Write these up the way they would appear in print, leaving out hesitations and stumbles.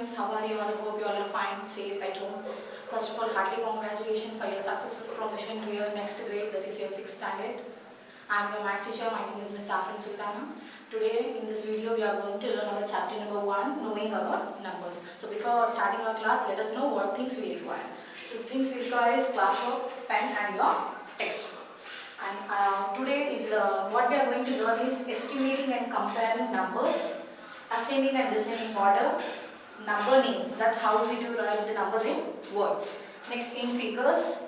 friends, how are you all? Hope you all are fine, safe at home. First of all, heartily congratulations for your successful promotion to your next grade, that is your 6th standard. I am your maths teacher. My name is Ms. Safran Sultana. Today in this video we are going to learn our chapter number 1, knowing our numbers. So before starting our class, let us know what things we require. So things we require is classwork, pen and your textbook. And today what we are going to learn is estimating and comparing numbers, ascending and descending order, number names, that how we do write the numbers in words. Next in figures,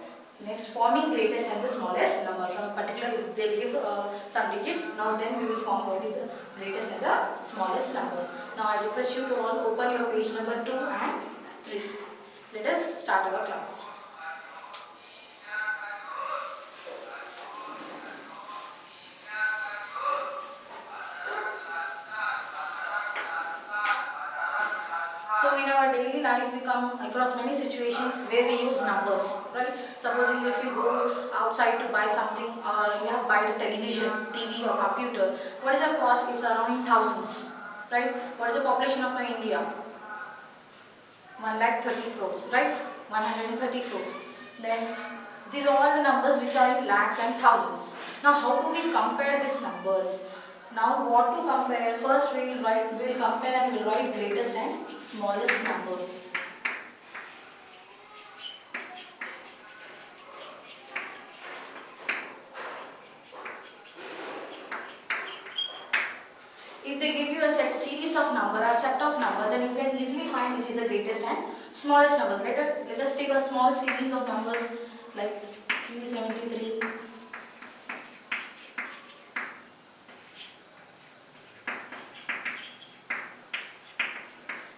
next forming greatest and the smallest number. From a particular, if they'll give some digits, now then we will form what is the greatest and the smallest numbers. Now I request you to all open your page number 2 and 3. Let us start our class. So in our daily life we come across many situations where we use numbers, right? Supposing if you go outside to buy something or you have buy a television, TV or computer, what is the cost? It's around in thousands, right? What is the population of India? 1,30 crores, right? 130 crores. Then these are all the numbers which are in lakhs and thousands. Now how do we compare these numbers? Now what to compare? First we will compare and we will write greatest and smallest numbers. If they give you a series of number, a set of number, then you can easily find which is the greatest and smallest numbers. Let us take a small series of numbers like 373.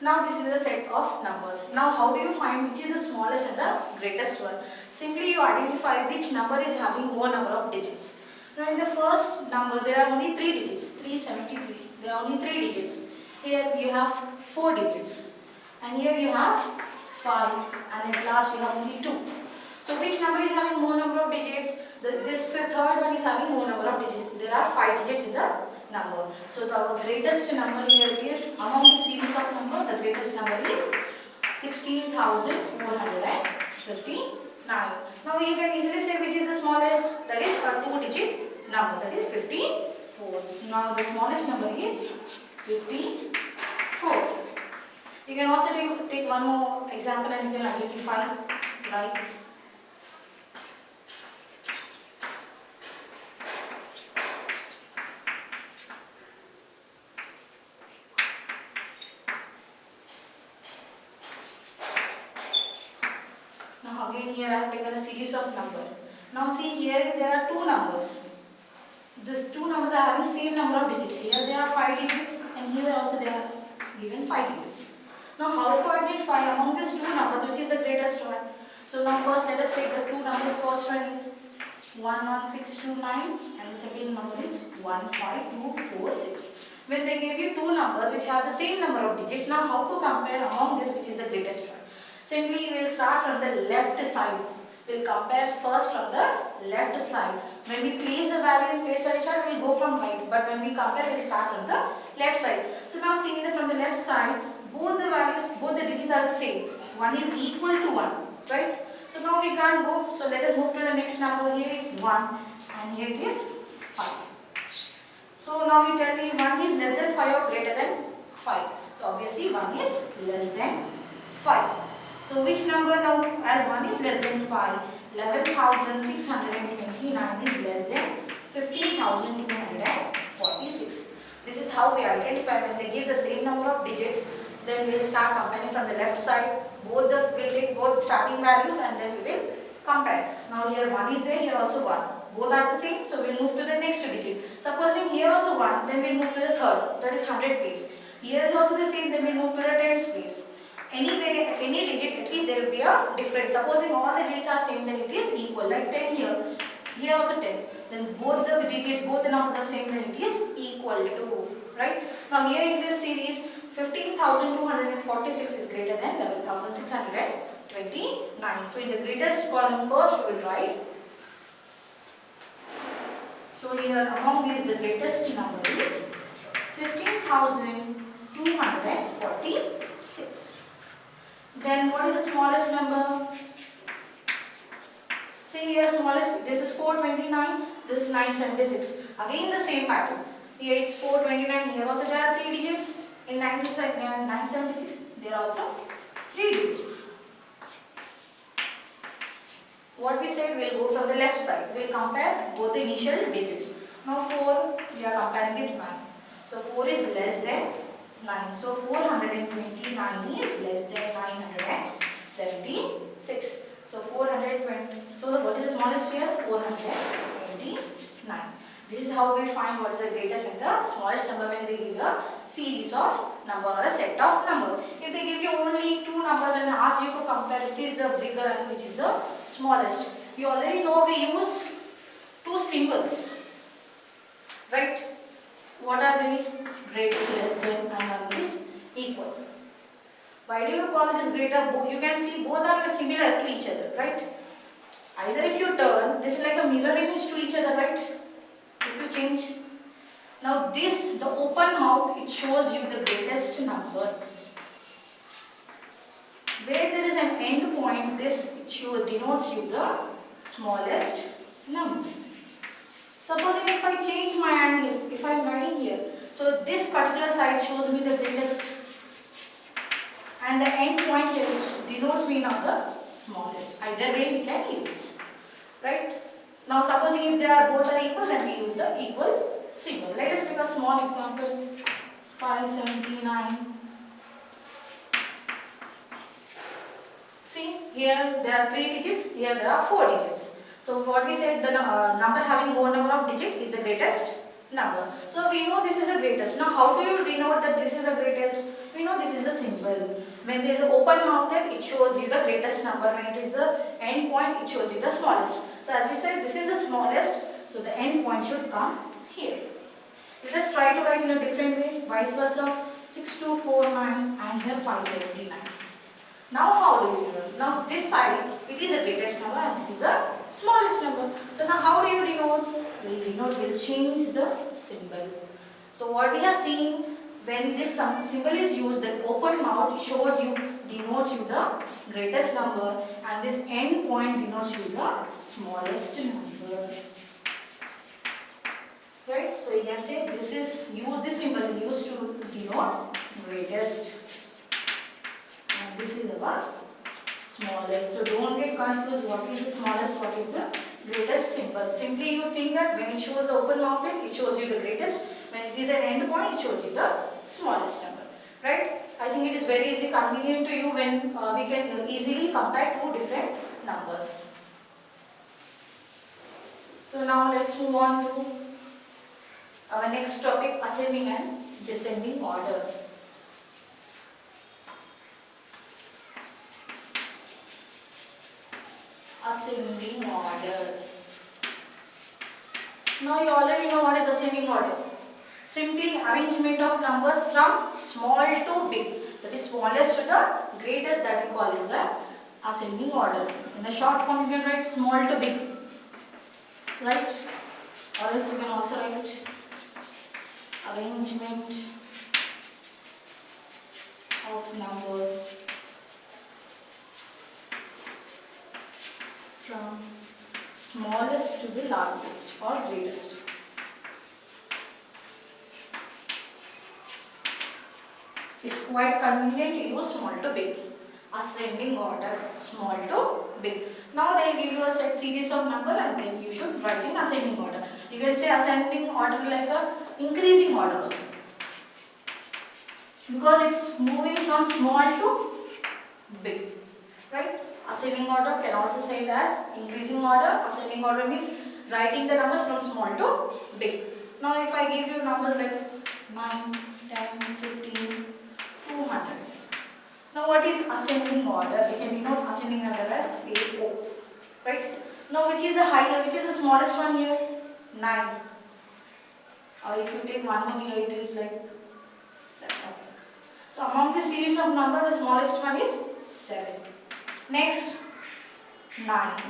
Now this is a set of numbers. Now how do you find which is the smallest and the greatest one? Simply you identify which number is having more number of digits. Now in the first number there are only 3 digits, 373. There are only 3 digits. Here you have 4 digits. And here you have 5. And at last you have only 2. So which number is having more number of digits? This third one is having more number of digits. There are 5 digits in the number. So our greatest number here is, among the series of number, the greatest number is 16,459. Now you can easily say which is the smallest, that is a 2-digit number, that is 54. So now the smallest number is 54. You can also take one more example and you can identify, like again here I have taken a series of numbers. Now see here there are 2 numbers. These 2 numbers are having same number of digits. Here they are 5 digits and here also they are given 5 digits. Now how to identify among these 2 numbers which is the greatest one? So now first let us take the 2 numbers. First one is 11629 and the second number is 15246. When they give you 2 numbers which have the same number of digits, now how to compare among this which is the greatest one? Simply we will start from the left side. We will compare first from the left side. When we place the value in place value chart, we will go from right. But when we compare, we will start from the left side. So now seeing that from the left side, both the values, both the digits are the same. One is equal to 1, right? So now we can't go. So let us move to the next number. Here is 1 and here it is 5. So now you tell me 1 is less than 5 or greater than 5. So obviously 1 is less than 5. So which number now, as 1 is less than 5, 11,629 is less than 15,246. This is how we identify when they give the same number of digits. Then we will start comparing from the left side. We'll take both starting values and then we will compare. Now here 1 is there, here also 1. Both are the same, so we will move to the next digit. Supposing here also 1, then we will move to the third, that is 100 place. Here is also the same, then we will move to the tens place. Anyway, at any digit, at least there will be a difference. Supposing all the digits are same, then it is equal. Like 10 here, here also 10. Then both the digits, both the numbers are same, then it is equal to, right? Now here in this series, 15,246 is greater than 11,629. So in the greatest column first we will write. So here among these the greatest number is 15,246. Then what is the smallest number? See here, smallest, this is 429, this is 976. Again the same pattern. Here it's 429, here also there are 3 digits. In 976, there are also 3 digits. What we said, we'll go from the left side. We'll compare both the initial digits. Now 4, we are comparing with 9. So 4 is less than 9. So 429 is less than 976. So 420. So what is the smallest here? 429. This is how we find what is the greatest and the smallest number when they give a series of number or a set of number. If they give you only 2 numbers and ask you to compare which is the bigger and which is the smallest, you already know we use 2 symbols, right? What are they? Greater, less than, and one is equal. Why do you call this greater? You can see both are similar to each other, right? Either if you turn, this is like a mirror image to each other, right? If you change. Now this, the open mouth, it shows you the greatest number. Where there is an end point, this denotes you the smallest number. Supposing if I change my angle, if I am writing here, so this particular side shows me the greatest. And the end point here denotes me now the smallest. Either way we can use, right? Now supposing if they are both are equal, then we use the equal symbol. Let us take a small example. 579. See, here there are 3 digits, here there are 4 digits. So what we said, the number having more number of digits is the greatest number. So we know this is the greatest. Now how do you denote that this is the greatest? We know this is the symbol. When there is an open mouth, then it shows you the greatest number. When it is the end point, it shows you the smallest. So as we said, this is the smallest. So the end point should come here. Let us try to write in a different way. Vice versa. 6249 and here 579. Now how do you do it? Now this side, it is the greatest number and this is the smallest number. So now how do you denote? We'll change the symbol. So what we have seen, when this symbol is used, the open mouth denotes you the greatest number, and this end point denotes you the smallest number. Right? So you can say this symbol is used to denote greatest. And this is our smallest. So don't get confused what is the smallest, what is the greatest symbol. Simply you think that when it shows the open mouth, it shows you the greatest. When it is an end point, it shows you the smallest number. Right? I think it is very easy, convenient to you when we can easily compare 2 different numbers. So now let's move on to our next topic, ascending and descending order. Ascending order. Now you already know what is ascending order. Simply arrangement of numbers from small to big. That is smallest to the greatest, that you call is the ascending order. In a short form you can write small to big. Right? Or else you can also write arrangement of numbers from smallest to the largest or greatest. It's quite convenient to use small to big. Ascending order, small to big. Now they will give you a set series of number and then you should write in ascending order. You can say ascending order like a increasing order also. Because it's moving from small to big. Right? Ascending order can also say it as increasing order. Ascending order means writing the numbers from small to big. Now if I give you numbers like 9, 10, 15, 200. Now what is ascending order? We can denote ascending order as AO. Right? Now which is the higher, which is the smallest one here? 9. Or if you take one more here, it is like 7. Okay. So among the series of numbers, the smallest one is 7. Next, 9.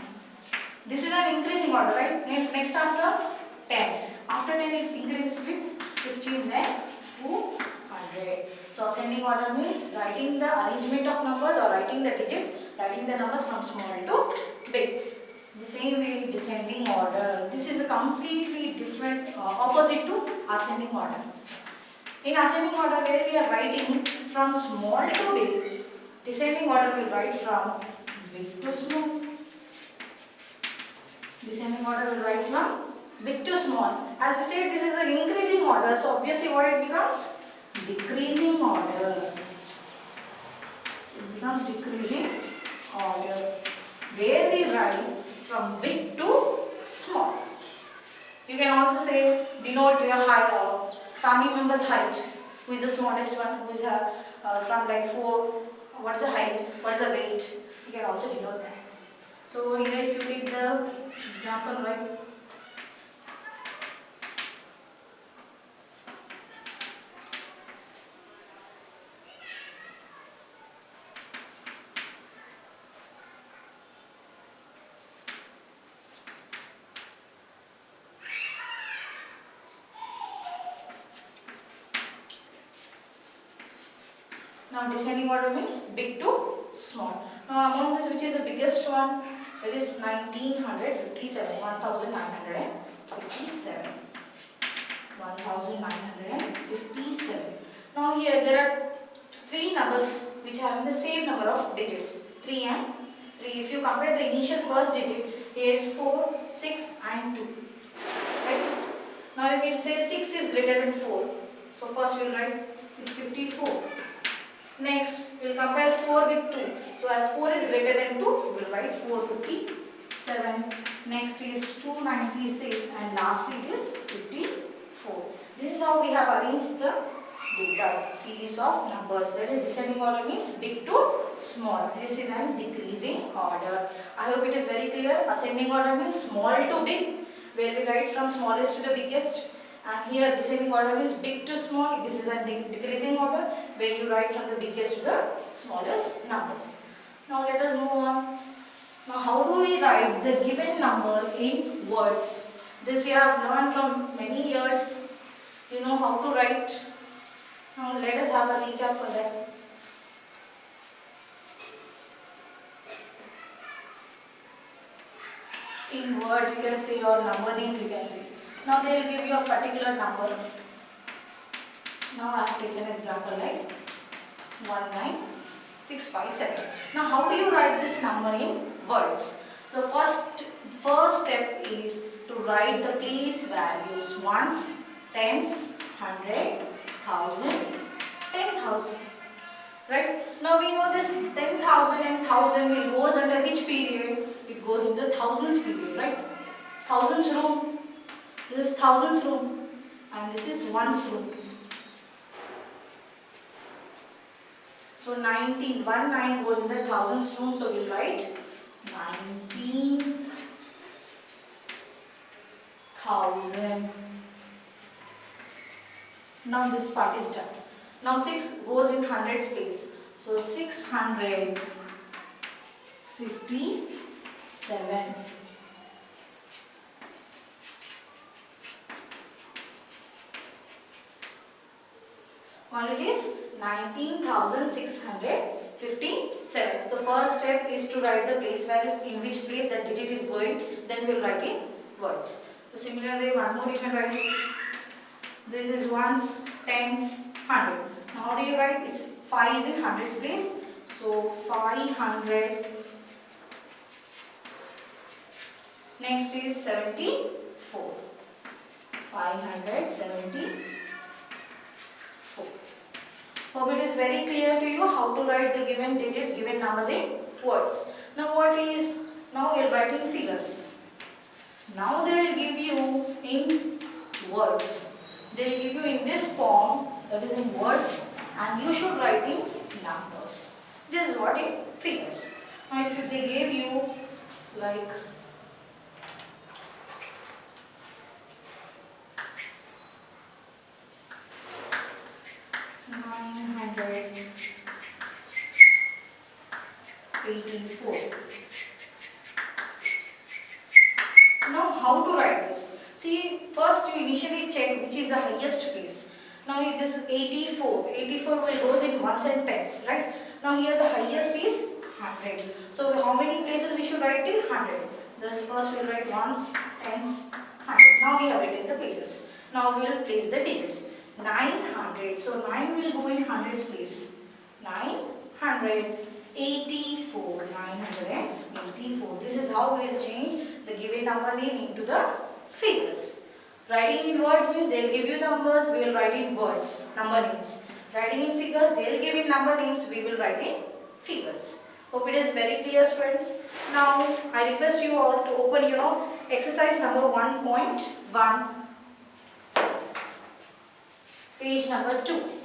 This is an increasing order, right? Next after 10. After 10 it increases with 15, then 200. So ascending ascending order means writing the arrangement of numbers or writing the digits, writing the numbers from small to big. The same way descending order. This is a completely different opposite to ascending order. In ascending order where we are writing from small to big, descending order will write from big to small. Descending order will write from big to small. As we said, this is an increasing order, so obviously what it becomes? Decreasing order. It becomes decreasing order where we write from big to small. You can also say denote your height, family member's height. Who is the smallest one? Who is from like 4? What is the height? What is the weight? You can also denote that. So here, if you take the example like now descending order means big to small. Now among this, which is the biggest one? It is 1957, 1957. 1957. Now here there are three numbers which have the same number of digits, 3 and 3. If you compare the initial first digit, here is 4, 6 and 2. Right? Now you can say 6 is greater than 4. So first we will write 654. Next, we will compare 4 with 2. So as 4 is greater than 2, we will write 457. Next is 296 and lastly it is 54. This is how we have arranged the data series of numbers. That is descending order means big to small. This is a decreasing order. I hope it is very clear. Ascending order means small to big, where we write from smallest to the biggest. And here descending order means big to small. This is a decreasing order where you write from the biggest to the smallest numbers. Now let us move on. Now how do we write the given number in words? This you have learned from many years. You know how to write. Now let us have a recap for that. In words you can say, or number names you can say. Now they will give you a particular number. Now I have taken an example like 19657. Now how do you write this number in words? So first step is to write the place values: ones, tens, 100, 1000, 10,000. Right? Now we know this 10,000 and 1000 will goes under which period? It goes in the thousands period, right? Thousands room. This is thousands room and this is ones room. So 19 goes in the thousands room, so we'll write 19,000. Now this part is done. Now 6 goes in hundreds place. So 657. Well, it is 19,657. The first step is to write the place values, in which place that digit is going, then we will write in words. So similarly, one more you can write. This is ones, tens, 100. Now how do you write? It's 5 is in hundreds place. So 500. Next is 74. 574. Hope it is very clear to you how to write the given digits, given numbers in words. Now we are writing figures. Now they will give you in words. They will give you in this form, that is in words, and you should write in numbers. This is what in figures. Now if they gave you like 984. Now how to write this? See, first you initially check which is the highest place. Now this is 84. 84 will goes in ones and tens, right? Now here the highest is 100. So how many places we should write till 100? This first we'll write ones, tens, 100. Now we have written the places. Now we will place the digits. 900. So 9 will go in hundreds place. 984. 984. This is how we will change the given number name into the figures. Writing in words means they will give you numbers, we will write in words, number names. Writing in figures, they will give in number names, we will write in figures. Hope it is very clear, students. Now, I request you all to open your exercise number 1.1, page number 2.